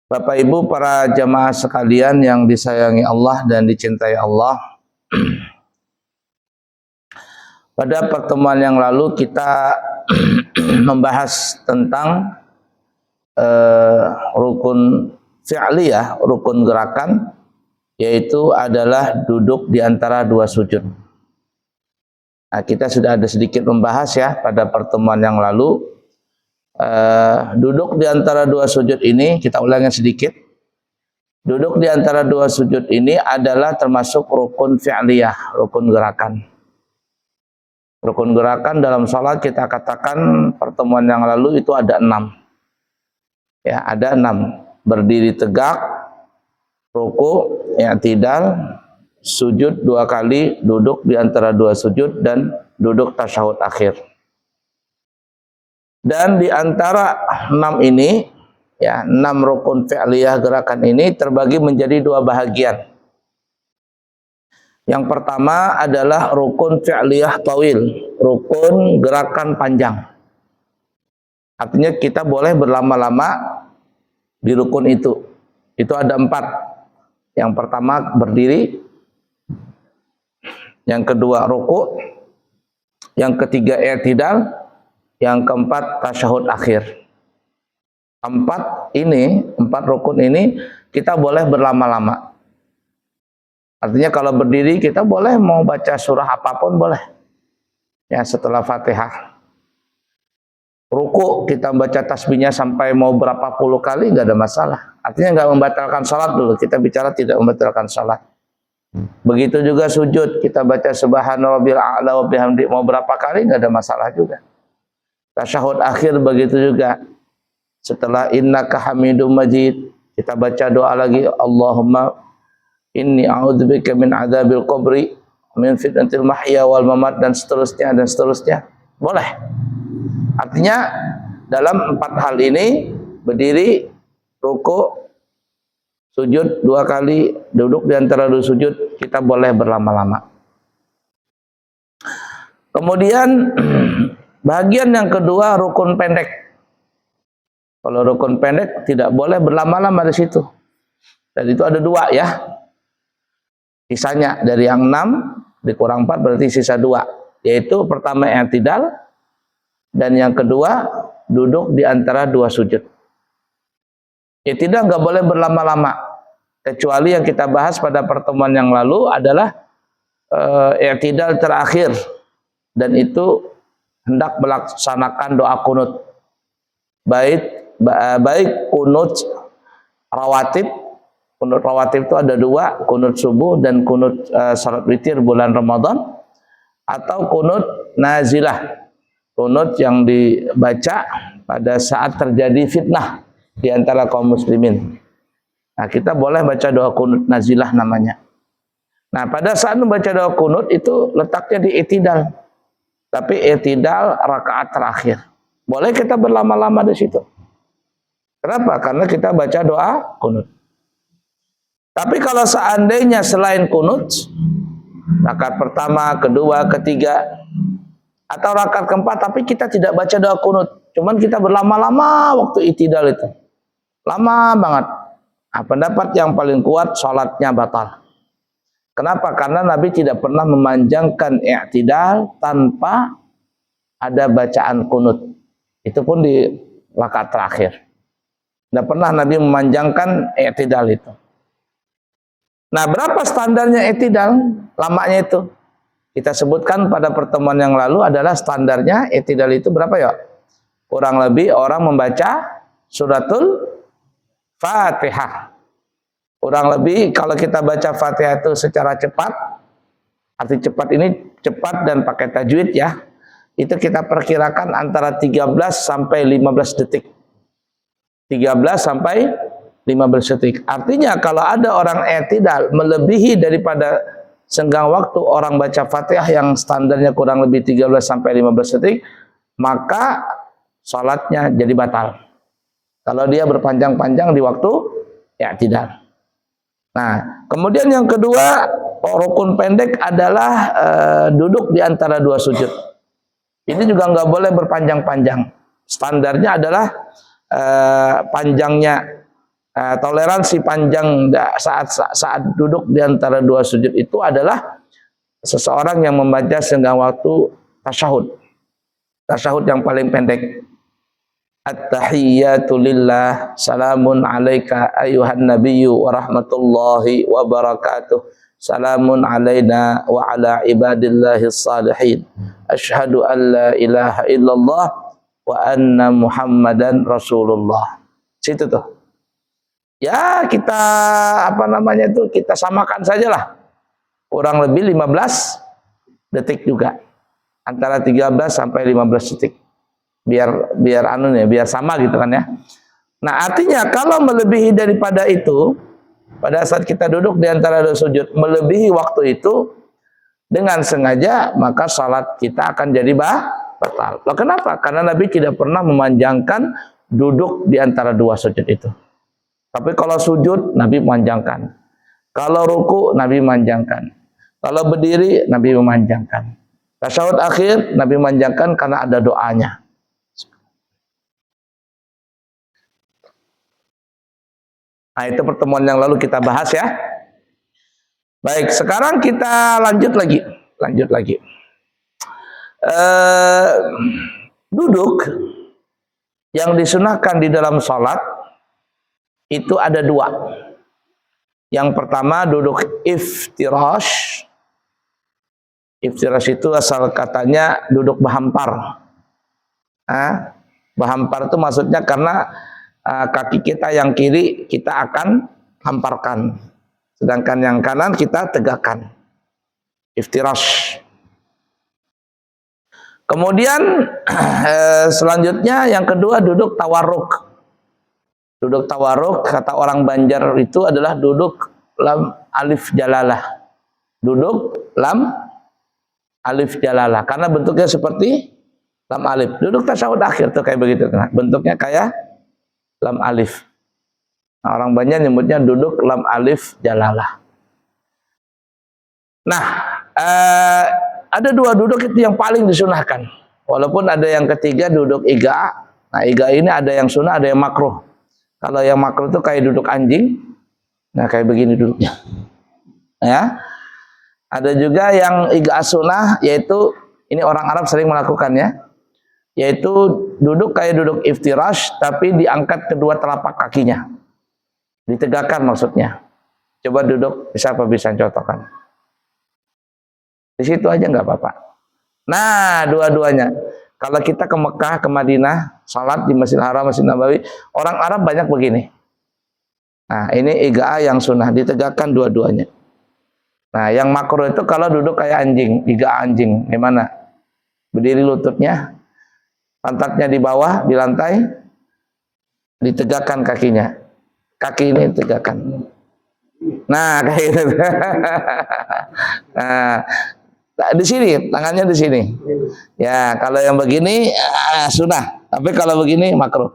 Bapak Ibu para jamaah sekalian yang disayangi Allah dan dicintai Allah. Pada pertemuan yang lalu kita membahas tentang rukun fi'liyah, rukun gerakan, yaitu adalah duduk di antara dua sujud. Nah, kita sudah ada sedikit membahas ya pada pertemuan yang lalu. Duduk di antara dua sujud ini, kita ulangi sedikit. Duduk di antara dua sujud ini adalah termasuk rukun fi'liyah, rukun gerakan. Rukun gerakan dalam sholat kita katakan pertemuan yang lalu itu ada 6. Ya, ada 6. Berdiri tegak, ruku, i'tidal, sujud 2 kali, duduk di antara dua sujud, dan duduk tasyahud akhir. Dan di antara 6 ini, ya 6 rukun fi'liyah gerakan ini terbagi menjadi 2 bahagian. Yang pertama adalah rukun fi'liyah tawil, rukun gerakan panjang. Artinya kita boleh berlama-lama di rukun itu. Itu ada 4. Yang pertama berdiri, yang kedua ruku, yang ketiga i'tidal, yang keempat tasyahud akhir. 4 rukun ini kita boleh berlama-lama. Artinya kalau berdiri kita boleh mau baca surah apapun boleh. Ya, setelah Fatihah. Ruku kita baca tasbihnya sampai mau berapa puluh kali nggak ada masalah. Artinya nggak membatalkan salat dulu. Kita bicara tidak membatalkan salat. Begitu juga sujud, kita baca subhanarabbil a'la wa bihamdi mau berapa kali nggak ada masalah juga. Tasyahud akhir begitu juga. Setelah innaka hamidum majid, kita baca doa lagi, Allahumma inni a'udzubika min adzabil qabri, min fitnatil mahya wal mamat, dan seterusnya dan seterusnya. Boleh. Artinya dalam 4 hal ini, berdiri, ruku, sujud 2 kali, duduk di antara 2 sujud, kita boleh berlama-lama. Kemudian bagian yang kedua rukun pendek. Kalau rukun pendek tidak boleh berlama-lama di situ. Dan itu ada 2 ya. Sisanya dari yang 6 dikurang 4 berarti sisa 2. Yaitu pertama i'tidal, dan yang kedua duduk di antara 2 sujud. I'tidal nggak boleh berlama-lama. Kecuali yang kita bahas pada pertemuan yang lalu adalah i'tidal terakhir. Dan itu hendak melaksanakan doa kunut. Baik kunut rawatib. Kunut rawatib itu ada 2, kunut subuh dan kunut salat witir bulan Ramadan, atau kunut nazilah, kunut yang dibaca pada saat terjadi fitnah di antara kaum muslimin. Nah, kita boleh baca doa kunut nazilah namanya. Nah, pada saat membaca doa kunut itu letaknya di i'tidal. Tapi i'tidal rakaat terakhir. Boleh kita berlama-lama di situ. Kenapa? Karena kita baca doa kunut. Tapi kalau seandainya selain kunut, rakaat pertama, kedua, ketiga, atau rakaat keempat, tapi kita tidak baca doa kunut, cuman kita berlama-lama waktu i'tidal itu, lama banget. Nah, pendapat yang paling kuat sholatnya batal. Kenapa? Karena Nabi tidak pernah memanjangkan i'tidal tanpa ada bacaan kunut. Itu pun di rakaat terakhir. Tidak pernah Nabi memanjangkan i'tidal itu. Nah, berapa standarnya i'tidal? Lamanya itu. Kita sebutkan pada pertemuan yang lalu adalah standarnya i'tidal itu berapa ya? Kurang lebih orang membaca suratul Fatihah. Kurang lebih kalau kita baca Fatihah itu secara cepat, arti cepat ini cepat dan pakai tajwid ya. Itu kita perkirakan antara 13 sampai 15 detik. 13 sampai 15 detik. Artinya kalau ada orang i'tidal melebihi daripada senggang waktu orang baca Fatihah yang standarnya kurang lebih 13 sampai 15 detik, maka sholatnya jadi batal. Kalau dia berpanjang-panjang di waktu i'tidal. Nah, kemudian yang kedua, rukun pendek adalah duduk di antara 2 sujud. Ini juga nggak boleh berpanjang-panjang. Standarnya adalah panjangnya toleransi panjang saat duduk di antara dua sujud itu adalah seseorang yang membaca setengah waktu tasyahud. Tasyahud yang paling pendek. At-tahiyyatu lillah, salamun alaika ayuhan nabiyyu wa rahmatullahi wa barakatuh. Salamun alaina wa ala ibadillahis salihin. Asyhadu an la ilaha illallah wa anna Muhammadan Rasulullah. Situ tuh. Ya kita kita samakan sajalah. Kurang lebih 15 detik juga. Antara 13 sampai 15 detik. Biar sama gitu kan ya. Nah, artinya kalau melebihi daripada itu, pada saat kita duduk di antara dua sujud melebihi waktu itu dengan sengaja, maka salat kita akan jadi batal. Loh, kenapa? Karena Nabi tidak pernah memanjangkan duduk di antara dua sujud itu. Tapi kalau sujud, Nabi memanjangkan. Kalau ruku, Nabi memanjangkan. Kalau berdiri, Nabi memanjangkan. Tasyahud akhir, Nabi memanjangkan karena ada doanya. Nah, itu pertemuan yang lalu kita bahas ya. Baik, sekarang kita lanjut lagi. Duduk yang disunahkan di dalam sholat itu ada dua. Yang pertama duduk iftirash. Iftirash itu asal katanya duduk berhampar. Berhampar itu maksudnya karena kaki kita yang kiri kita akan hamparkan, sedangkan yang kanan kita tegakkan. Iftirash. Kemudian selanjutnya yang kedua duduk tawarruk. Duduk tawarruk kata orang Banjar itu adalah duduk lam alif jalalah. Duduk lam alif jalalah karena bentuknya seperti lam alif. Duduk tasyahud akhir tuh kayak begitu. Bentuknya kayak lam alif. Nah, orang Banjar nyebutnya duduk lam alif jalalah. Nah, ada dua duduk itu yang paling disunahkan. Walaupun ada yang ketiga duduk iga. Nah, iga ini ada yang sunnah, ada yang makruh. Kalau yang makruh itu kayak duduk anjing. Nah, kayak begini duduknya. Ya. Ada juga yang iga sunnah, yaitu ini orang Arab sering melakukannya. Yaitu duduk kayak duduk iftirash tapi diangkat kedua telapak kakinya, ditegakkan maksudnya. Coba duduk, siapa bisa contohkan? Di situ aja nggak apa-apa. Nah, dua-duanya. Kalau kita ke Mekah, ke Madinah, salat di Masjidil Haram, Masjid Nabawi, orang Arab banyak begini. Nah, ini iga yang sunnah, ditegakkan dua-duanya. Nah, yang makruh itu kalau duduk kayak anjing, iga anjing, gimana? Berdiri lututnya, pantatnya di bawah, di lantai, ditegakkan kakinya. Kaki ini ditegakkan. Nah, kayak gitu. Nah, di sini, tangannya di sini. Ya, kalau yang begini sunnah. Tapi kalau begini makruh.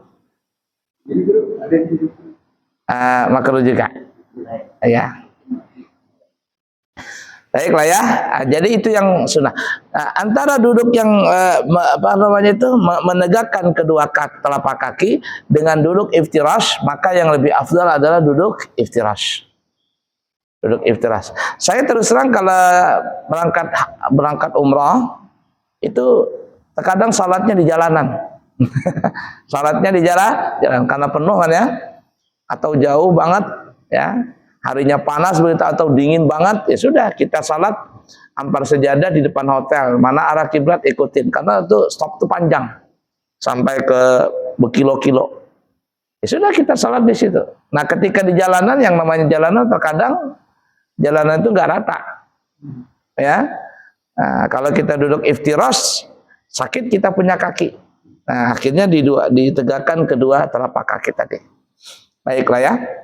Makruh juga. Ya. Baiklah ya. Jadi itu yang sunnah. Antara duduk yang menegakkan kedua telapak kaki dengan duduk iftirash, maka yang lebih afdal adalah duduk iftirash. Duduk iftirash. Saya terus terang kalau berangkat umrah itu terkadang salatnya di jalanan. Salatnya di jalan karena penuh kan ya, atau jauh banget ya. Harinya panas begitu atau dingin banget, ya sudah kita salat hampar sejadah di depan hotel. Mana arah kiblat ikutin karena itu stop itu panjang sampai ke berkilo-kilo. Ya sudah kita salat di situ. Nah, ketika di jalanan yang namanya jalanan terkadang jalanan itu nggak rata. Ya. Nah, kalau kita duduk iftirash, sakit kita punya kaki. Nah, akhirnya ditegakkan kedua telapak kaki tadi. Baiklah ya.